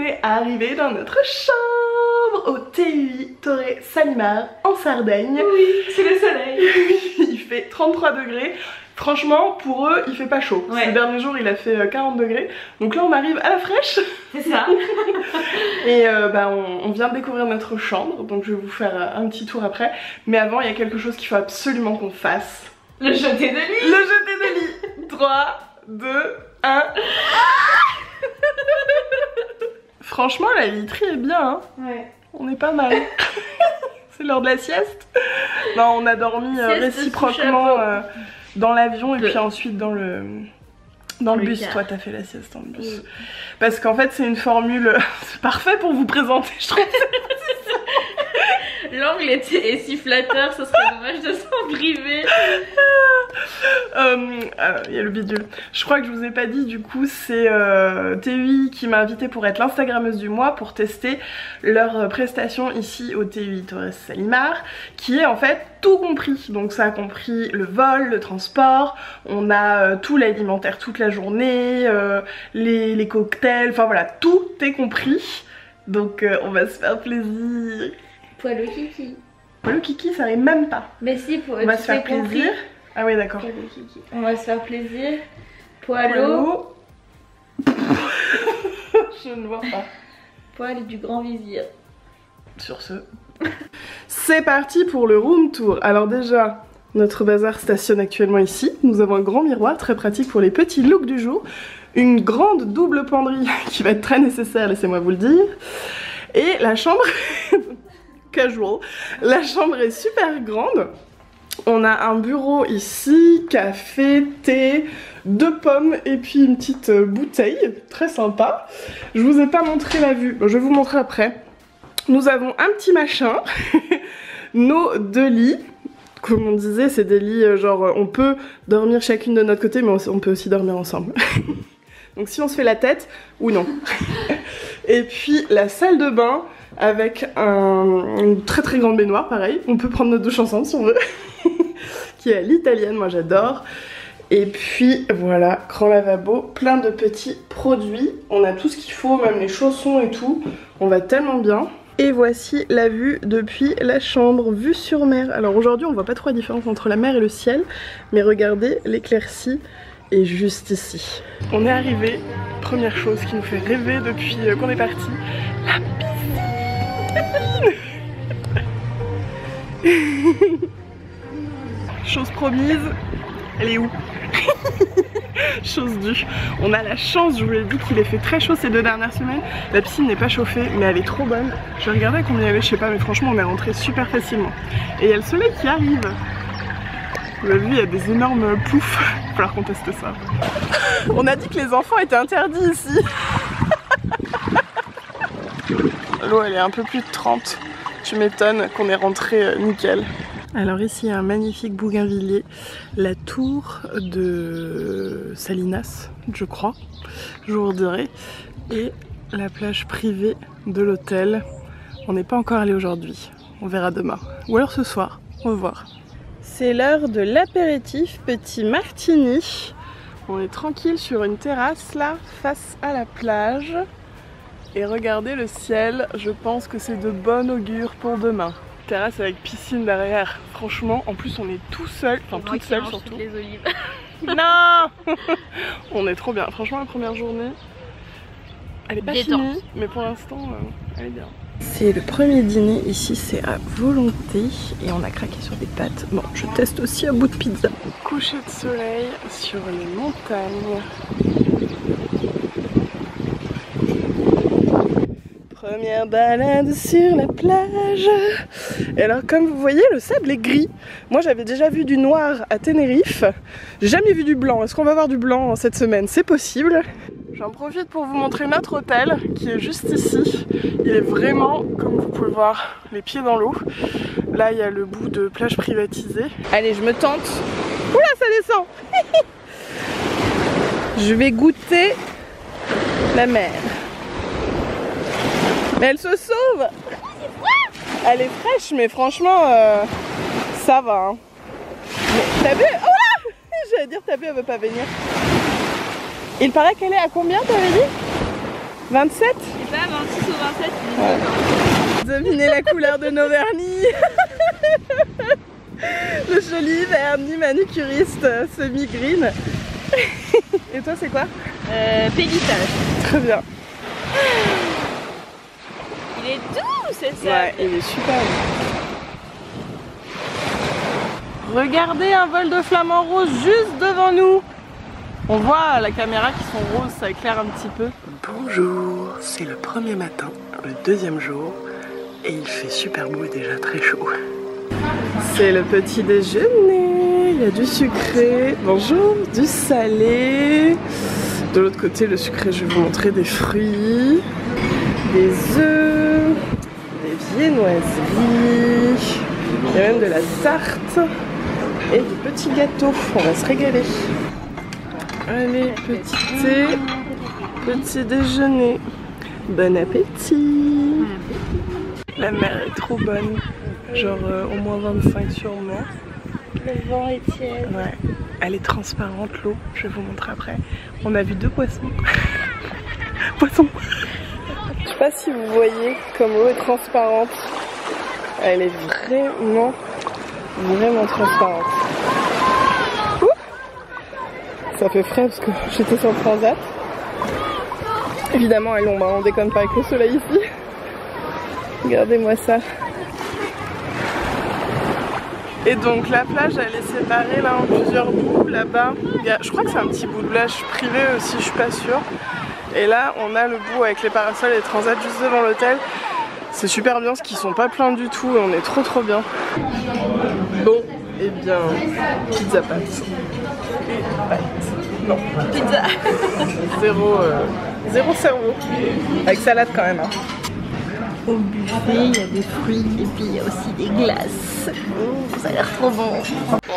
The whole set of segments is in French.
est arrivé dans notre chambre au TUI Torre Salimar en Sardaigne. Oui, c'est le soleil. Il fait 33 degrés. Franchement, pour eux, il fait pas chaud. Ouais. Ces derniers jours, il a fait 40 degrés. Donc là, on arrive à la fraîche. C'est ça. Et on vient de découvrir notre chambre. Donc je vais vous faire un petit tour après. Mais avant, il y a quelque chose qu'il faut absolument qu'on fasse. Le jeté de lit. Le jeté de lit. 3, 2, 1. Franchement, la literie est bien. Hein. Ouais. On est pas mal. C'est l'heure de la sieste. Non, on a dormi réciproquement dans l'avion et puis ensuite dans le bus. car. Toi, t'as fait la sieste dans le bus. Oui. Parce qu'en fait, c'est une formule. C'est parfait pour vous présenter, je trouve. L'angle est si flatteur, ce serait dommage de s'en priver. Il y a le bidule. Je crois que je vous ai pas dit, du coup, c'est TUI qui m'a invité pour être l'instagrammeuse du mois pour tester leur prestation ici au TUI Torre Salimar, qui est en fait tout compris. Donc ça a compris le vol, le transport, on a tout l'alimentaire toute la journée, les cocktails, enfin voilà, tout est compris. Donc on va se faire plaisir. Poil au kiki. Poil au kiki, ça arrive même pas. Mais si, pour on va se faire plaisir. Ah oui, d'accord. On va se faire plaisir. Poilot. Je ne vois pas. Poil du grand vizir. Sur ce, c'est parti pour le room tour. Alors déjà, notre bazar stationne actuellement ici. Nous avons un grand miroir très pratique pour les petits looks du jour. Une grande double penderie qui va être très nécessaire, laissez-moi vous le dire. Et la chambre, casual, la chambre est super grande. On a un bureau ici, café, thé, 2 pommes et puis une petite bouteille, très sympa. Je vous ai pas montré la vue, bon, je vais vous montrer après. Nous avons un petit machin, nos 2 lits. Comme on disait, c'est des lits genre on peut dormir chacune de notre côté, mais on peut aussi dormir ensemble. Donc si on se fait la tête, ou non. Et puis la salle de bain avec une très très grande baignoire, pareil. On peut prendre notre douche ensemble si on veut. Qui est à l'italienne, moi j'adore. Et puis voilà, grand lavabo, plein de petits produits. On a tout ce qu'il faut, même les chaussons et tout. On va tellement bien. Et voici la vue depuis la chambre, vue sur mer. Alors aujourd'hui on voit pas trop la différence entre la mer et le ciel, mais regardez, l'éclaircie est juste ici. On est arrivé, première chose qui nous fait rêver depuis qu'on est parti, la piscine. Chose promise, elle est où? Chose due. On a la chance, je vous l'ai dit, qu'il ait fait très chaud ces 2 dernières semaines. La piscine n'est pas chauffée, mais elle est trop bonne. Je regardais combien il y avait, je sais pas, mais franchement on est rentré super facilement. Et il y a le soleil qui arrive. Vous avez vu, il y a des énormes poufs. Il va falloir qu'on teste ça. On a dit que les enfants étaient interdits ici. L'eau elle est un peu plus de 30. Tu m'étonnes qu'on est rentré nickel. Alors ici il y a un magnifique bougainvillier, la tour de Salinas, je crois, je vous redirai, et la plage privée de l'hôtel. On n'est pas encore allé aujourd'hui, on verra demain, ou alors ce soir, on va voir. C'est l'heure de l'apéritif, petit martini. On est tranquille sur une terrasse là, face à la plage, et regardez le ciel, je pense que c'est de bon augure pour demain. Terrasse avec piscine derrière, franchement, en plus on est tout seul, enfin toute seule surtout. Les olives. Non. On est trop bien, franchement la première journée, elle est pas finie, mais pour l'instant elle est bien. C'est le premier dîner, ici c'est à volonté et on a craqué sur des pâtes. Bon, je teste aussi un bout de pizza. Coucher de soleil sur les montagnes. Première balade sur la plage. Et alors comme vous voyez, le sable est gris. Moi j'avais déjà vu du noir à Tenerife. J'ai jamais vu du blanc. Est-ce qu'on va voir du blanc cette semaine? C'est possible. J'en profite pour vous montrer notre hôtel qui est juste ici. Il est vraiment, comme vous pouvez le voir, les pieds dans l'eau. Là il y a le bout de plage privatisée. Allez, je me tente. Oula, ça descend. Je vais goûter la mer. Mais elle se sauve. Elle est fraîche, mais franchement, ça va. Hein. T'as vu? Oh, j'allais dire, t'as vu, elle veut pas venir. Il paraît qu'elle est à combien, t'avais dit? 27? Je sais pas, 26 ou 27. Ouais. Devinez la couleur de nos vernis. Le joli vernis manucuriste semi-green. Et toi c'est quoi? Pélitage. Très bien. Il est doux cette sable. Ouais, il est super beau. Regardez un vol de flamants roses juste devant nous. On voit à la caméra qu'ils sont roses, ça éclaire un petit peu. Bonjour, c'est le premier matin, le deuxième jour, et il fait super beau et déjà très chaud. C'est le petit déjeuner, il y a du sucré, bonjour, du salé. De l'autre côté, le sucré, je vais vous montrer des fruits, des œufs, des viennoiseries, il y a même de la tarte et des petits gâteaux, on va se régaler. Allez, petit thé, petit déjeuner, bon appétit. La mer est trop bonne, genre au moins 25 sûrement. Le vent est tiède. Ouais, elle est transparente l'eau, je vais vous montrer après. On a vu 2 poissons. Poissons. Je sais pas si vous voyez comme l'eau est transparente. Elle est vraiment transparente. Ouh, ça fait frais parce que j'étais sur le transat. Évidemment elle est l'ombre, on déconne pas avec le soleil ici. Regardez-moi ça. Et donc la plage elle est séparée là en plusieurs bouts là-bas. Je crois que c'est un petit bout de plage privé aussi, je suis pas sûre. Et là on a le bout avec les parasols et les transats juste devant l'hôtel. C'est super bien parce qu'ils sont pas pleins du tout et on est trop bien. Bon, et bien, pizza pâte. Non, pizza. Zéro cerveau. Avec salade quand même. Hein. Au buffet, il y a des fruits et puis il y a aussi des glaces. Ça a l'air trop bon.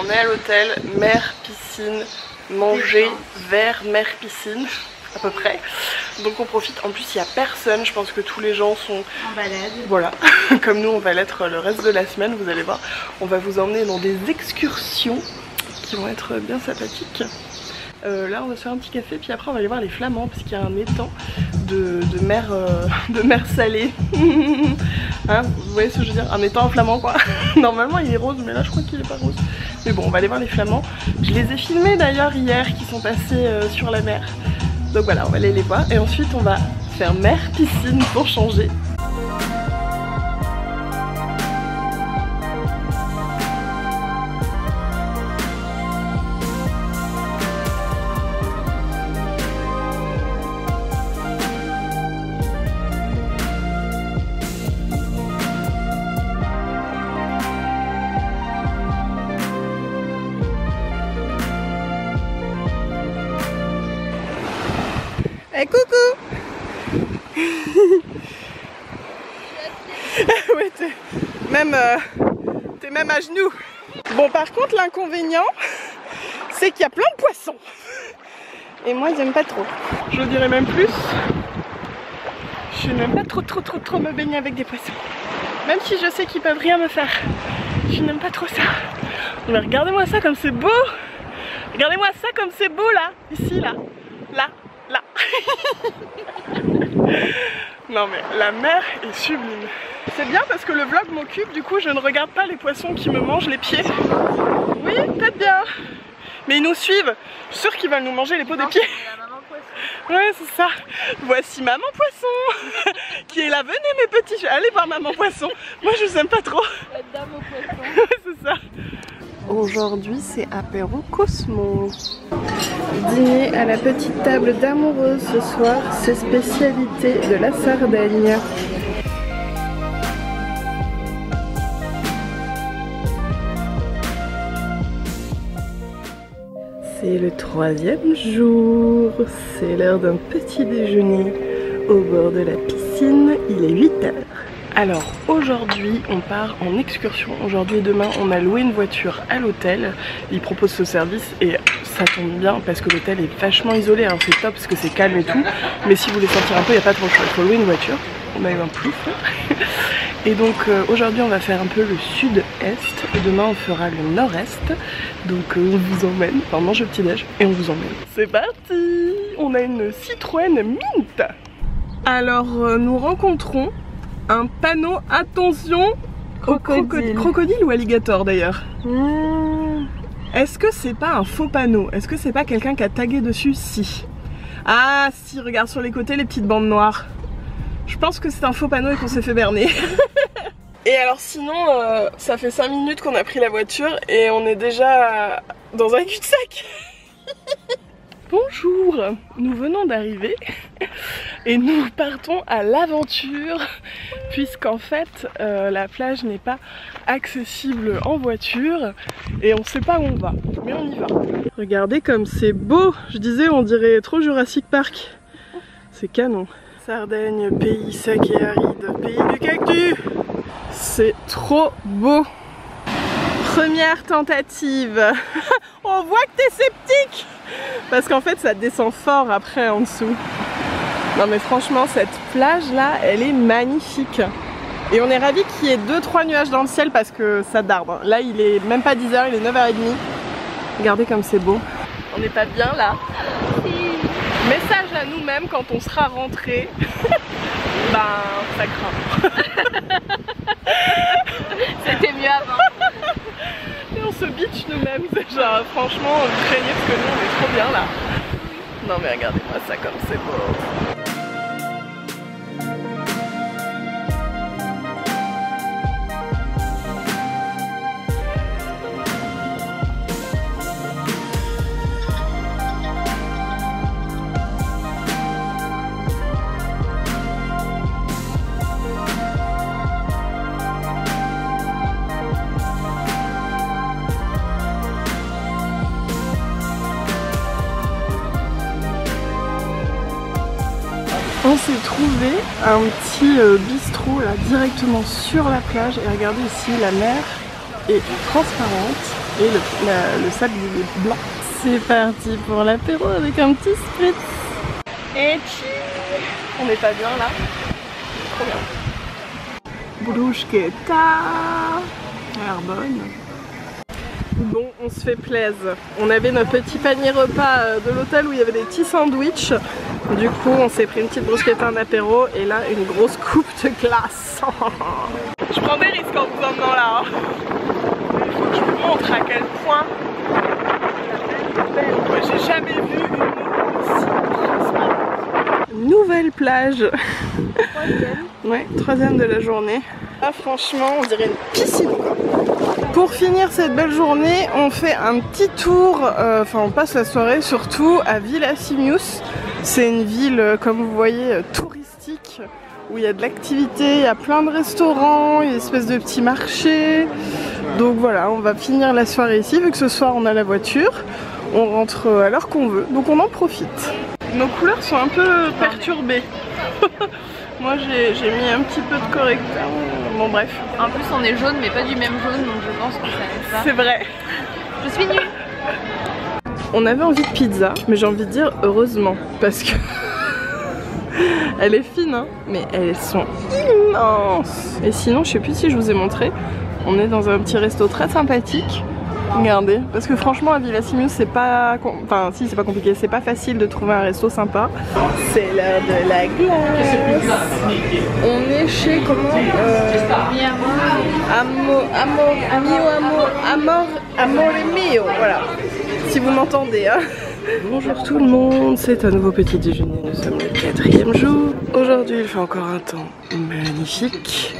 On est à l'hôtel, mer, piscine, manger, verre, mer, piscine, à peu près. Donc on profite, en plus il n'y a personne, je pense que tous les gens sont en balade. Voilà, comme nous on va l'être le reste de la semaine, vous allez voir. On va vous emmener dans des excursions qui vont être bien sympathiques. Là on va se faire un petit café, puis après on va aller voir les flamands, parce qu'il y a un étang de mer salée. Hein, vous voyez ce que je veux dire? Un étang flamand quoi. Normalement il est rose, mais là je crois qu'il est pas rose. Mais bon, on va aller voir les flamands. Je les ai filmés d'ailleurs hier, qui sont passés sur la mer. Donc voilà, on va aller les voir et ensuite on va faire mer piscine pour changer. Hey, coucou. Ouais, t'es même à genoux. Bon, par contre, l'inconvénient, c'est qu'il y a plein de poissons. Et moi, j'aime pas trop. Je dirais même plus. Je n'aime pas trop me baigner avec des poissons. Même si je sais qu'ils peuvent rien me faire. Je n'aime pas trop ça. Mais regardez-moi ça comme c'est beau. Regardez-moi ça comme c'est beau là. Ici, là. Là. Non mais la mer est sublime. C'est bien parce que le vlog m'occupe, du coup je ne regarde pas les poissons qui me mangent les pieds. Oui, peut-être bien. Mais ils nous suivent. Je suis sûre qu'ils veulent nous manger les peaux des pieds. Ouais, c'est ça. Voici maman poisson qui est là. Venez mes petits, je vais aller voir maman poisson. Moi je vous aime pas trop. La dame au poisson. Ouais, c'est ça. Aujourd'hui c'est apéro Cosmo. Dîner à la petite table d'amoureux ce soir, c'est spécialité de la Sardaigne. C'est le 3e jour, c'est l'heure d'un petit déjeuner au bord de la piscine, il est 8 h. Alors aujourd'hui on part en excursion, aujourd'hui et demain on a loué une voiture à l'hôtel, ils proposent ce service et ça tombe bien parce que l'hôtel est vachement isolé, alors c'est top parce que c'est calme et tout, mais si vous voulez sortir un peu il n'y a pas trop le choix, il faut louer une voiture, on a eu un plouf. Et donc aujourd'hui on va faire un peu le sud-est et demain on fera le nord-est, donc on vous emmène, enfin on mange le petit-déj et on vous emmène. C'est parti. On a une Citroën Mint. Alors nous rencontrons un panneau, attention, crocodile ou alligator d'ailleurs. Est-ce que c'est pas un faux panneau? Est-ce que c'est pas quelqu'un qui a tagué dessus? Si. Ah si, regarde sur les côtés les petites bandes noires. Je pense que c'est un faux panneau et qu'on s'est fait berner. Et alors sinon, ça fait 5 minutes qu'on a pris la voiture et on est déjà dans un cul-de-sac. Bonjour, nous venons d'arriver et nous partons à l'aventure puisqu'en fait la plage n'est pas accessible en voiture et on sait pas où on va, mais on y va. Regardez comme c'est beau, je disais on dirait trop Jurassic Park, c'est canon. Sardaigne, pays sec et aride, pays du cactus, c'est trop beau. Première tentative. On voit que t'es sceptique parce qu'en fait ça descend fort après en dessous. Non mais franchement cette plage là elle est magnifique. Et on est ravis qu'il y ait 2-3 nuages dans le ciel parce que ça darde. Là il est même pas 10 h, il est 9 h 30. Regardez comme c'est beau. On n'est pas bien là. Message à nous-mêmes quand on sera rentré. Ben ça craint. C'était mieux avant. Et on se bitch nous-mêmes déjà, franchement vous craignez parce que nous on est trop bien là. Non mais regardez-moi ça comme c'est beau. On s'est trouvé un petit bistrot là directement sur la plage et regardez ici la mer est transparente et le sable est blanc. C'est parti pour l'apéro avec un petit spritz. Et on n'est pas bien là. Trop bien. Bruschetta. Elle a l'air bonne. Bon, on se fait plaisir. On avait notre petit panier repas de l'hôtel où il y avait des petits sandwichs. Du coup, on s'est pris une petite bruschetta, un apéro et là, une grosse coupe de glace. Je prends des risques en vous emmenant là. Il faut que je vous montre à quel point la mer est belle. J'ai jamais vu une eau aussi transparente. Nouvelle plage. Ouais, 3e de la journée. Là, franchement, on dirait une piscine quoi. Pour finir cette belle journée, on fait un petit tour, enfin on passe la soirée surtout à Villa Simius. C'est une ville, comme vous voyez, touristique, où il y a de l'activité, il y a plein de restaurants, il y a une espèce de petit marché. Donc voilà, on va finir la soirée ici, vu que ce soir on a la voiture. On rentre à l'heure qu'on veut, donc on en profite. Nos couleurs sont un peu perturbées. Moi j'ai mis un petit peu de correcteur, bon bref. En plus on est jaune mais pas du même jaune donc je pense que ça n'aide pas. C'est vrai. Je suis nulle. On avait envie de pizza, mais j'ai envie de dire heureusement parce que elle est fine hein, mais elles sont immenses. Et sinon je sais plus si je vous ai montré, on est dans un petit resto très sympathique. Regardez, parce que franchement à Villa Simius c'est pas, enfin si c'est pas compliqué, c'est pas facile de trouver un resto sympa. C'est l'heure de la glace. On est chez comment Amore mio, voilà. Si vous m'entendez hein. Bonjour tout le monde, c'est un nouveau petit déjeuner, nous sommes le 4e jour. Aujourd'hui il fait encore un temps magnifique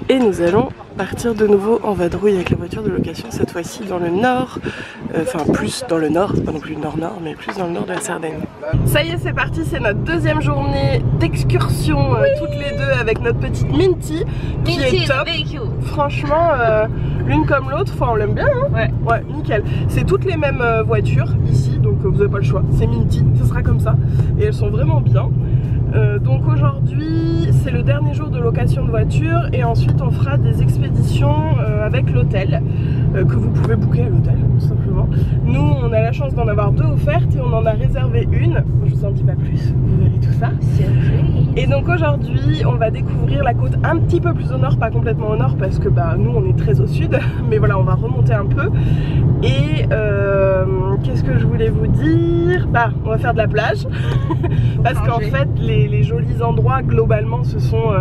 et nous allons partir de nouveau en vadrouille avec la voiture de location, cette fois-ci dans le nord, enfin plus dans le nord, c'est pas non plus nord-nord, mais plus dans le nord de la Sardaigne. Ça y est c'est parti, c'est notre 2e journée d'excursion toutes les deux avec notre petite Minty qui est top. Franchement l'une comme l'autre, enfin on l'aime bien hein. Ouais, nickel. C'est toutes les mêmes voitures ici, donc vous n'avez pas le choix, c'est Minty, ce sera comme ça et elles sont vraiment bien. Donc aujourd'hui c'est le dernier jour de location de voiture et ensuite on fera des expéditions avec l'hôtel que vous pouvez booker à l'hôtel tout simplement. Nous on a la chance d'en avoir 2 offertes et on en a réservé une, je vous en dis pas plus, vous verrez tout ça. Et donc aujourd'hui on va découvrir la côte un petit peu plus au nord, pas complètement au nord parce que bah nous on est très au sud, mais voilà on va remonter un peu. Et qu'est-ce que je voulais vous dire? Bah on va faire de la plage parce qu'en fait les jolis endroits globalement ce sont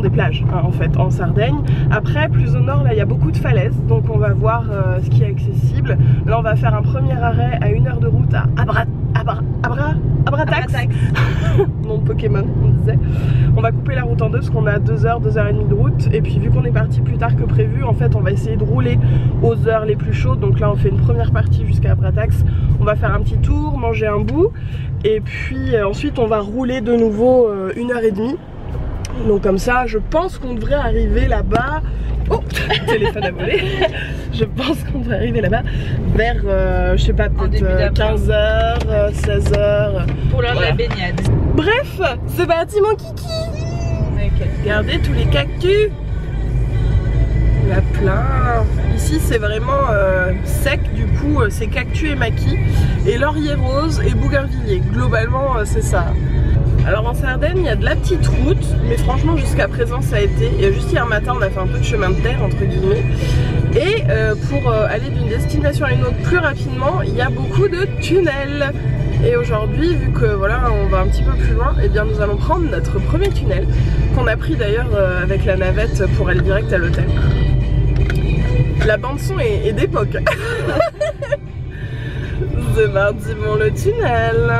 des plages hein, en fait en Sardaigne. Après plus au nord là il y a beaucoup de falaises, donc on va voir ce qui est accessible. Là on va faire un premier arrêt à 1 heure de route à Abratax. Nom de Pokémon on disait. On va couper la route en deux parce qu'on a 2 heures, 2 heures et demie de route. Et puis vu qu'on est parti plus tard que prévu, en fait on va essayer de rouler aux heures les plus chaudes. Donc là on fait une première partie jusqu'à Abratax. On va faire un petit tour, manger un bout. Et puis ensuite on va rouler de nouveau 1 heure et demie. Donc comme ça je pense qu'on devrait arriver là-bas. Oh, téléphone à voler. Je pense qu'on devrait arriver là-bas vers, je sais pas, peut-être 15h, 16h. Pour l'heure de la baignade. Bref, c'est parti mon kiki. Regardez tous les cactus. Il y en a plein. Ici c'est vraiment sec, du coup c'est cactus et maquis. Et laurier rose et bougainvilliers. Globalement c'est ça. Alors en Sardaigne il y a de la petite route, mais franchement jusqu'à présent ça a été. Et juste hier matin on a fait un peu de chemin de terre entre guillemets. Et pour aller d'une destination à une autre plus rapidement, il y a beaucoup de tunnels. Et aujourd'hui, vu que voilà on va un petit peu plus loin, et bien nous allons prendre notre premier tunnel, qu'on a pris d'ailleurs avec la navette pour aller direct à l'hôtel. La bande son est d'époque. C'est mardi bon le tunnel.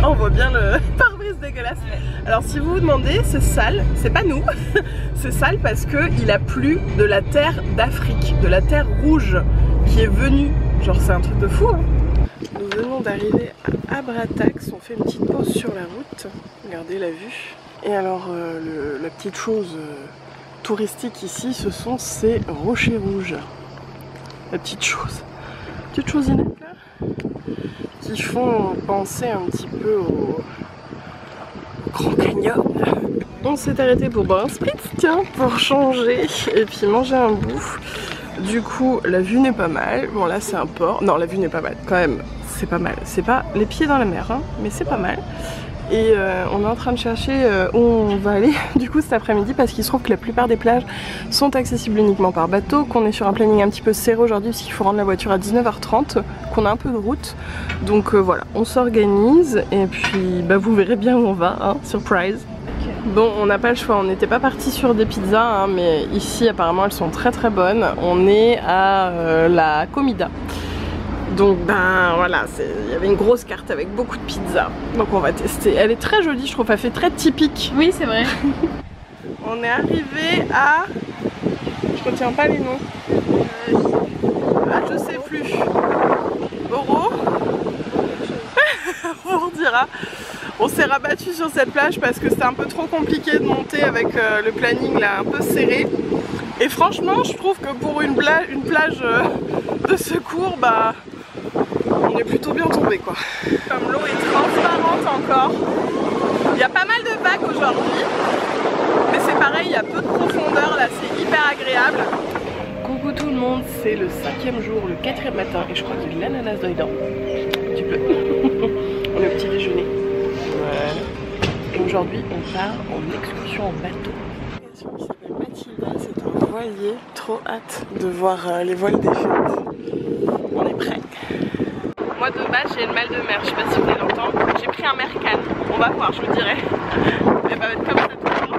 Oh, on voit bien le pare-brise dégueulasse. Alors si vous vous demandez, c'est sale, c'est pas nous. C'est sale parce qu'il a plu de la terre d'Afrique, de la terre rouge qui est venue. Genre c'est un truc de fou hein. Nous venons d'arriver à Abratax, on fait une petite pause sur la route. Regardez la vue. Et alors la petite chose touristique ici, ce sont ces rochers rouges. La petite chose inette là, qui font penser un petit peu au Grand Canyon. On s'est arrêté pour boire un spritz, tiens, pour changer et puis manger un bout. Du coup, la vue n'est pas mal. Bon là c'est un port. Non, la vue n'est pas mal quand même. C'est pas mal. C'est pas les pieds dans la mer, hein, mais c'est pas mal. Et on est en train de chercher où on va aller du coup cet après-midi parce qu'il se trouve que la plupart des plages sont accessibles uniquement par bateau, qu'on est sur un planning un petit peu serré aujourd'hui parce qu'il faut rendre la voiture à 19h30, qu'on a un peu de route. Donc voilà, on s'organise et puis bah, vous verrez bien où on va, hein, surprise. Bon, on n'a pas le choix, on n'était pas parti sur des pizzas, hein, mais ici apparemment elles sont très très bonnes. On est à la Comida. Donc ben voilà, il y avait une grosse carte avec beaucoup de pizzas. Donc on va tester. Elle est très jolie, je trouve, elle fait très typique. Oui, c'est vrai. On est arrivé à... Je retiens pas les noms. Ah, je sais plus. Oro. On vous dira. On s'est rabattu sur cette plage parce que c'était un peu trop compliqué de monter avec le planning là un peu serré. Et franchement, je trouve que pour une plage de secours, bah... on est plutôt bien tombé quoi. Comme l'eau est transparente encore. Il y a pas mal de vagues aujourd'hui. Mais c'est pareil, il y a peu de profondeur là, c'est hyper agréable. Coucou tout le monde, c'est le 5e jour, le 4e matin. Et je crois qu'il y a de l'ananas dedans. Un petit peu. On est au petit déjeuner. Voilà. Et aujourd'hui on part en excursion en bateau. Qui s'appelle Mathilda, c'est un voilier. Trop hâte de voir les voiles des fêtes. On est prêts. Moi de base j'ai le mal de mer, je sais pas si vous allez l'entendre. J'ai pris un Mercan, on va voir, je vous dirai. Elle va être comme ça toujours.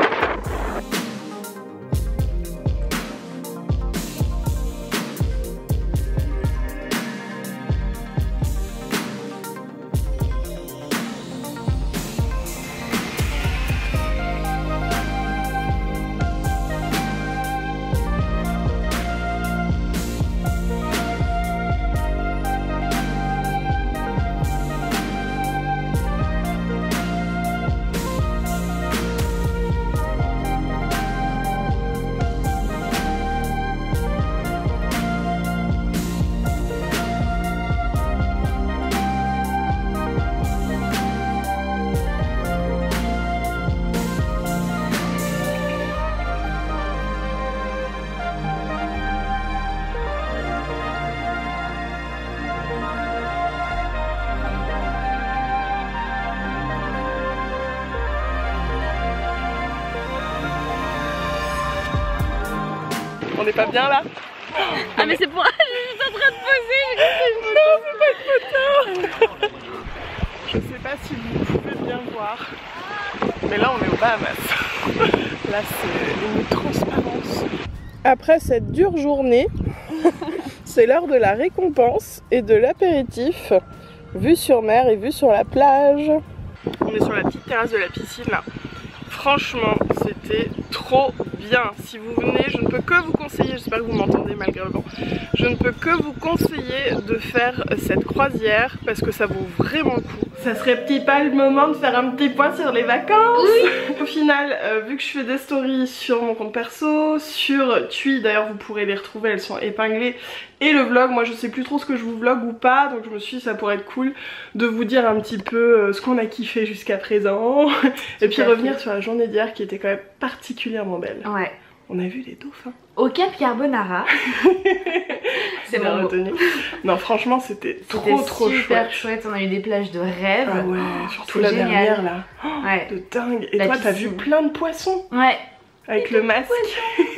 On n'est pas bien là? Ah mais c'est pour... Je suis en train de poser, j'ai cru que Non, c'est pas une photo. Je sais pas si voir. Mais là on est aux Bahamas. Là c'est une transparence. Après cette dure journée, c'est l'heure de la récompense et de l'apéritif. Vue sur mer et vue sur la plage. On est sur la petite terrasse de la piscine là. Franchement, c'était trop bien. Si vous venez, je ne peux que vous conseiller, j'espère que vous m'entendez malgré le vent, je ne peux que vous conseiller de faire cette croisière parce que ça vaut vraiment le coup. Ça serait pas le moment de faire un petit point sur les vacances? Oui. Au final, vu que je fais des stories sur mon compte perso, sur Tui, d'ailleurs vous pourrez les retrouver, elles sont épinglées, et le vlog, moi je sais plus trop ce que je vous vlog ou pas, donc je me suis dit ça pourrait être cool de vous dire un petit peu ce qu'on a kiffé jusqu'à présent, et puis revenir sur la journée d'hier qui était quand même particulièrement belle. Ouais. On a vu les dauphins. Au Cap Carbonara. C'est bon retenu. Non franchement c'était trop chouette. Super chouette, on a eu des plages de rêve. Ah ouais, surtout la dernière là. Ouais. De dingue. Et toi t'as vu plein de poissons. Ouais. Avec le masque.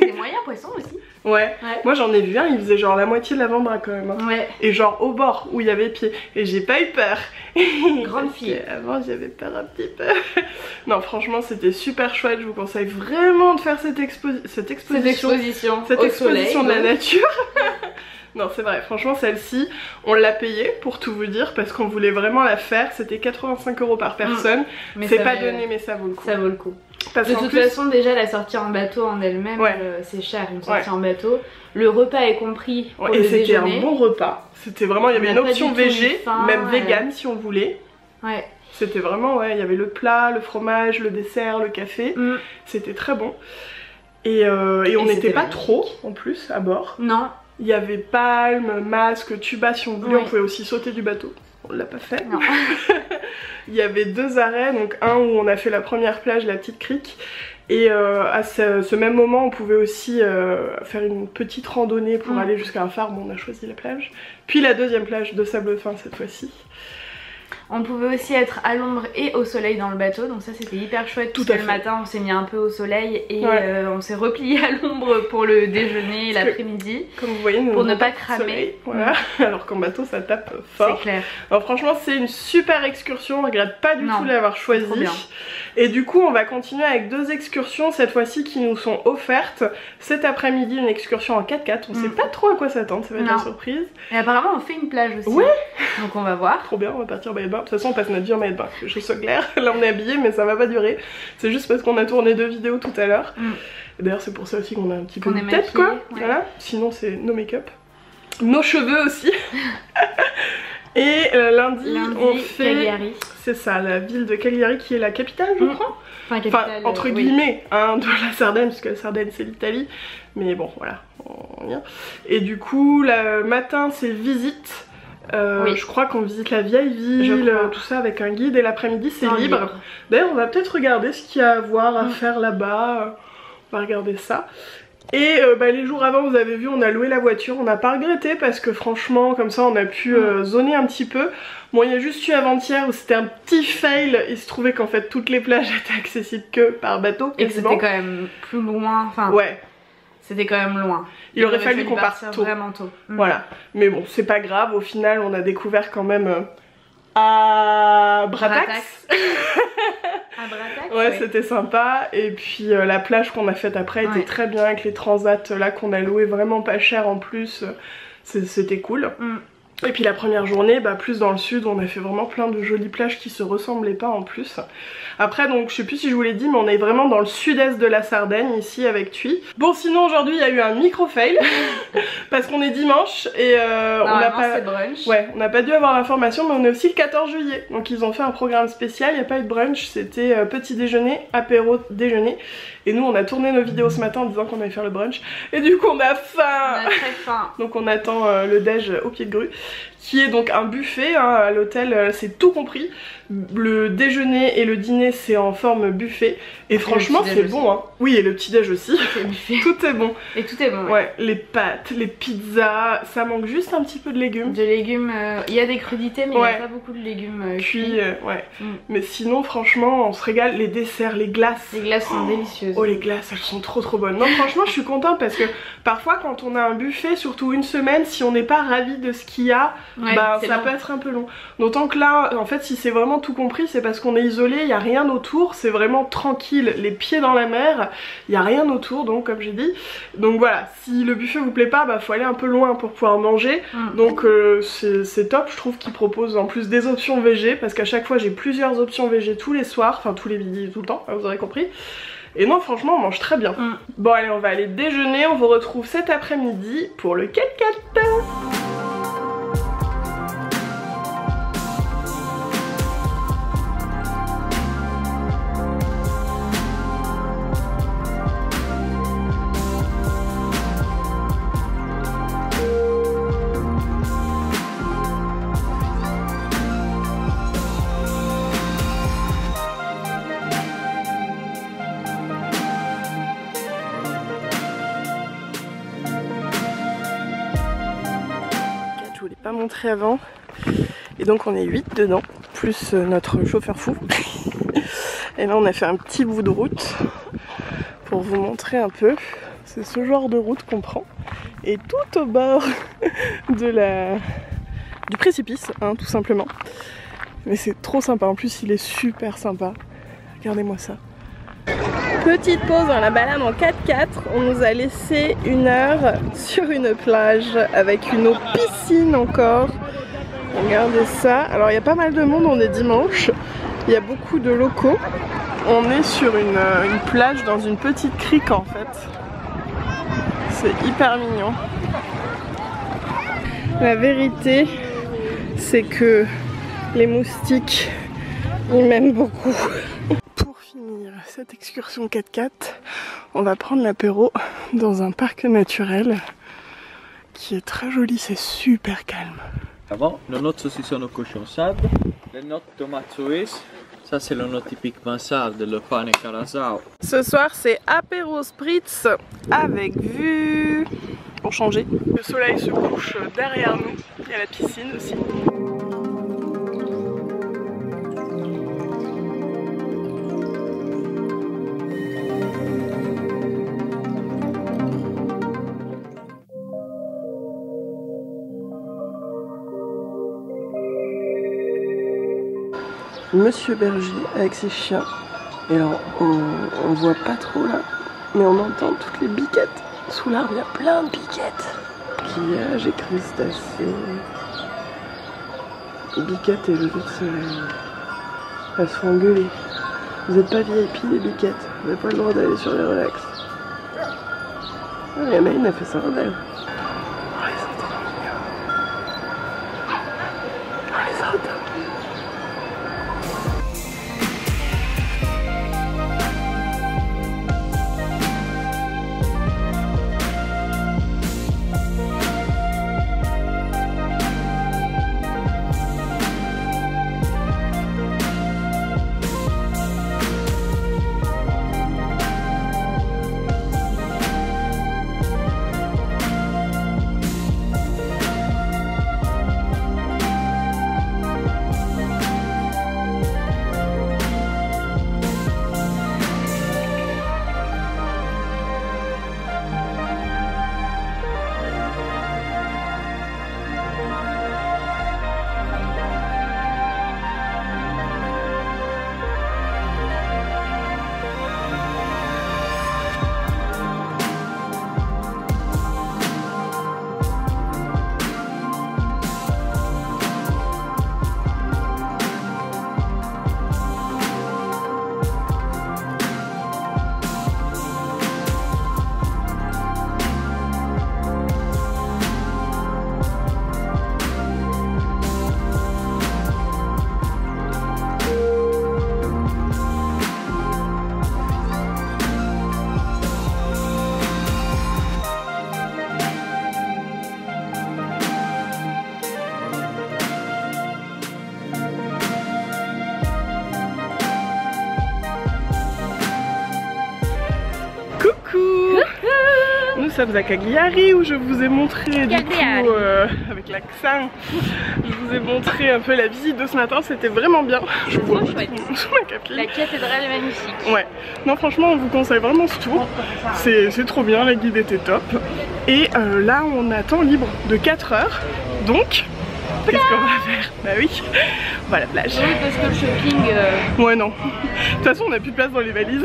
Des moyens poissons aussi. Ouais. Moi j'en ai vu un, il faisait genre la moitié de l'avant-bras quand même. Hein. Ouais. Et genre au bord où il y avait pied. Et j'ai pas eu peur. Grande fille. Avant j'avais peur un petit peu. Non franchement c'était super chouette, je vous conseille vraiment de faire cette exposition de la nature. Non c'est vrai, franchement celle-ci on l'a payée pour tout vous dire parce qu'on voulait vraiment la faire, c'était 85 € par personne. C'est pas donné mais ça vaut le coup. Ça vaut le coup. Parce de toute façon déjà la sortie en bateau en elle-même c'est cher, une sortie en bateau. Le repas est compris pour le déjeuner. Et c'était un bon repas, c'était vraiment, il y avait une option végé, même vegan si on voulait. Ouais. C'était vraiment, il y avait le plat, le fromage, le dessert, le café, c'était très bon. Et on n'était pas trop en plus à bord. Non. Il y avait palme, masque, tuba si on voulait, on pouvait aussi sauter du bateau. On l'a pas fait. Non. Il y avait 2 arrêts, donc un où on a fait la première plage, la petite crique. Et à ce même moment on pouvait aussi faire une petite randonnée pour aller jusqu'à un phare, bon on a choisi la plage. Puis la deuxième plage de sable fin cette fois-ci. On pouvait aussi être à l'ombre et au soleil dans le bateau, donc ça c'était hyper chouette. Tout à fait. Le matin on s'est mis un peu au soleil et on s'est replié à l'ombre pour le déjeuner l'après-midi. Comme vous voyez, pour ne pas cramer. Voilà. Alors qu'en bateau ça tape fort. C'est clair. Alors franchement c'est une super excursion, on regrette pas du tout l'avoir choisie. Et du coup on va continuer avec 2 excursions cette fois-ci qui nous sont offertes. Cet après-midi une excursion en 4x4, on sait pas trop à quoi s'attendre, ça va être une surprise. Et apparemment on fait une plage aussi. Ouais. Donc on va voir. Trop bien, on va partir maillot de bain. De toute façon on passe notre vie en maillot de bain, je sois claire. Là on est habillé mais ça va pas durer. C'est juste parce qu'on a tourné 2 vidéos tout à l'heure. D'ailleurs c'est pour ça aussi qu'on a un petit peu de tête quoi. Voilà. Sinon c'est no make-up. Nos cheveux aussi. Et lundi on fait Cagliari. C'est ça, la ville de Cagliari qui est la capitale je crois. Enfin entre guillemets hein, de la Sardaigne, parce que la Sardaigne c'est l'Italie. Mais bon voilà, on vient. Et du coup le matin c'est visite. Je crois qu'on visite la vieille ville, tout ça avec un guide, et l'après-midi c'est libre. D'ailleurs on va peut-être regarder ce qu'il y a à voir, à faire là-bas. On va regarder ça. Et les jours avant vous avez vu on a loué la voiture, on n'a pas regretté parce que franchement comme ça on a pu zoner un petit peu. Bon il y a juste eu avant-hier où c'était un petit fail, il se trouvait qu'en fait toutes les plages étaient accessibles que par bateau. Et que c'était quand même plus loin, enfin... Ouais. C'était quand même loin. Il aurait fallu qu'on parte tôt. Vraiment tôt. Voilà. Mais bon, c'est pas grave. Au final, on a découvert quand même à Bratax. À Bratax. Ouais, c'était sympa. Et puis la plage qu'on a faite après était très bien avec les transats là qu'on a loué vraiment pas cher en plus. C'était cool. Et puis la première journée, plus dans le sud, on a fait vraiment plein de jolies plages qui se ressemblaient pas en plus. Après donc je sais plus si je vous l'ai dit mais on est vraiment dans le sud-est de la Sardaigne ici avec Tui. Bon sinon aujourd'hui il y a eu un micro fail parce qu'on est dimanche et on n'a pas... brunch. Ouais, on n'a pas dû avoir l'information mais on est aussi le 14 juillet. Donc ils ont fait un programme spécial, il n'y a pas eu de brunch, c'était petit déjeuner, apéro, déjeuner. Et nous on a tourné nos vidéos ce matin en disant qu'on allait faire le brunch. Et du coup on a faim. On a très faim. Donc on attend le déj au pied de grue. Qui est donc un buffet hein, à l'hôtel, c'est tout compris. Le déjeuner et le dîner c'est en forme buffet. Et franchement c'est bon hein. Oui et le petit déj aussi. Tout est bon. Et tout est bon. Ouais, les pâtes, les pizzas, ça manque juste un petit peu de légumes. De légumes, il y a des crudités mais il n'y a pas beaucoup de légumes cuits. Ouais. Mais sinon franchement on se régale, les desserts, les glaces. Les glaces sont délicieuses. Oh les glaces elles sont trop bonnes. Non franchement je suis contente parce que parfois quand on a un buffet, surtout une semaine, si on n'est pas ravi de ce qu'il y a, Ouais, bah ça peut être un peu long. D'autant que là, en fait, si c'est vraiment tout compris, c'est parce qu'on est isolé, il n'y a rien autour, c'est vraiment tranquille, les pieds dans la mer, il n'y a rien autour, donc comme j'ai dit. Donc voilà, si le buffet vous plaît pas, bah faut aller un peu loin pour pouvoir manger. Donc c'est top, je trouve qu'ils proposent en plus des options végé, parce qu'à chaque fois j'ai plusieurs options végé tous les soirs, enfin tous les midis, tout le temps, vous aurez compris. Et non, franchement, on mange très bien. Bon allez, on va aller déjeuner, on vous retrouve cet après-midi pour le 4x4. Pas montré avant, et donc on est 8 dedans plus notre chauffeur fou. Et là on a fait un petit bout de route pour vous montrer un peu. C'est ce genre de route qu'on prend, et tout au bord du précipice, hein, tout simplement. Mais c'est trop sympa, en plus il est super sympa, regardez-moi ça. Petite pause dans la balade en 4x4, on nous a laissé 1 heure sur une plage avec une eau piscine encore. Regardez ça, alors il y a pas mal de monde, on est dimanche, il y a beaucoup de locaux. On est sur une plage dans une petite crique en fait. C'est hyper mignon. La vérité, c'est que les moustiques, ils m'aiment beaucoup. Cette excursion 4x4, on va prendre l'apéro dans un parc naturel qui est très joli, c'est super calme. Avant, le nôtre saucisson au cochon sarde, le nôtre tomate suisse, ça c'est le nôtre typiquement sarde, le pane carazao. Ce soir c'est apéro spritz avec vue, pour changer. Le soleil se couche derrière nous, il y a la piscine aussi. Monsieur Berger avec ses chiens, et alors on voit pas trop là, mais on entend toutes les biquettes. Sous l'arbre il y a plein de biquettes. Coquillages et crustacés. Les biquettes et le lever de soleil. Elles se font engueuler. Vous êtes pas VIP les biquettes, vous n'avez pas le droit d'aller sur les relax. Ah, Yameline a fait ça en elle. Oh les autres, oh les autres. Nous sommes à Cagliari où je vous ai montré du coup, avec l'accent, je vous ai montré un peu la visite de ce matin, c'était vraiment bien. Je vous vois sous ma capille. La cathédrale est magnifique. Ouais, non franchement on vous conseille vraiment ce tour, c'est trop bien, la guide était top. Et là on a temps libre de 4 heures, donc Qu'est-ce qu'on va faire? Bah oui, on va à la plage. Oui, parce que le shopping... Ouais, non. De toute façon, on n'a plus de place dans les valises.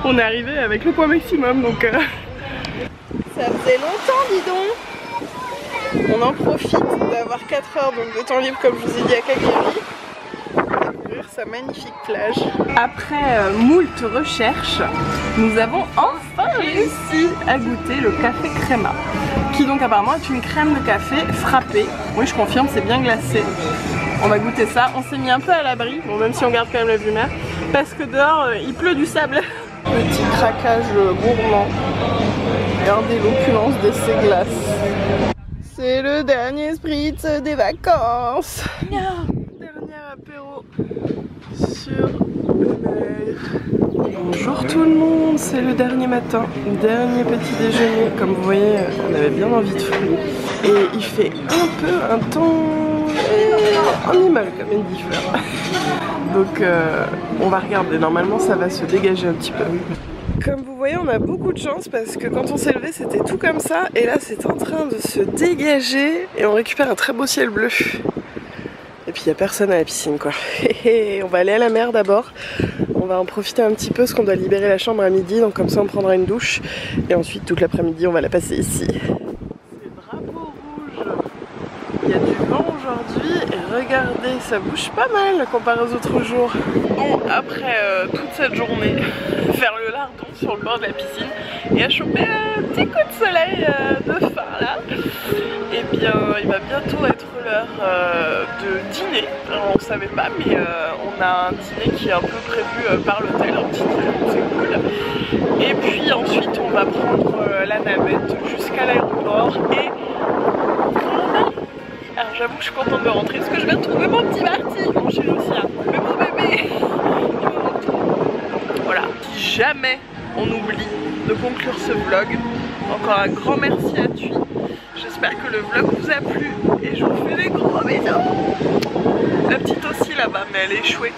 On est arrivé avec le poids maximum, donc... Ça faisait longtemps, dis donc. On en profite d'avoir 4 heures donc, de temps libre, comme je vous ai dit, à Cagliari. Pour découvrir sa magnifique plage. Après moult recherches, nous avons enfin réussi à goûter le café crema, qui donc apparemment est une crème de café frappée. Oui, je confirme, c'est bien glacé. On va goûter ça. On s'est mis un peu à l'abri, bon, même si on garde quand même la vue mer, parce que dehors il pleut du sable. Petit craquage gourmand. Regardez l'opulence de ces glaces. C'est le dernier spritz des vacances. Dernier apéro sur la mer. Bonjour tout le monde, c'est le dernier matin, dernier petit déjeuner. Comme vous voyez, on avait bien envie de fruits. Et il fait un peu un temps animal comme il dit Fleur. Donc on va regarder, normalement ça va se dégager un petit peu. Comme vous voyez, on a beaucoup de chance parce que quand on s'est levé c'était tout comme ça et là c'est en train de se dégager et on récupère un très beau ciel bleu. Et puis il n'y a personne à la piscine quoi. On va aller à la mer d'abord, on va en profiter un petit peu parce qu'on doit libérer la chambre à midi, donc comme ça on prendra une douche et ensuite toute l'après-midi on va la passer ici. C'est drapeau rouge, il y a du vent aujourd'hui et regardez, ça bouge pas mal comparé aux autres jours. Bon, après toute cette journée, faire le lardon sur le bord de la piscine et à choper un petit coup de soleil de fin là. Et bien il va bientôt être l'heure de dîner. Alors, on savait pas mais on a un dîner qui est un peu prévu par l'hôtel, un petit dîner, c'est cool. Et puis ensuite on va prendre la navette jusqu'à l'aéroport et... Alors j'avoue que je suis contente de rentrer parce que je viens de trouver mon petit Marty, mon chéri aussi, hein, le beau bébé. Voilà, si jamais on oublie de conclure ce vlog, encore un grand merci à Thuy. J'espère que le vlog vous a plu et je vous fais des gros bisous. La petite aussi là-bas, mais elle est échouée.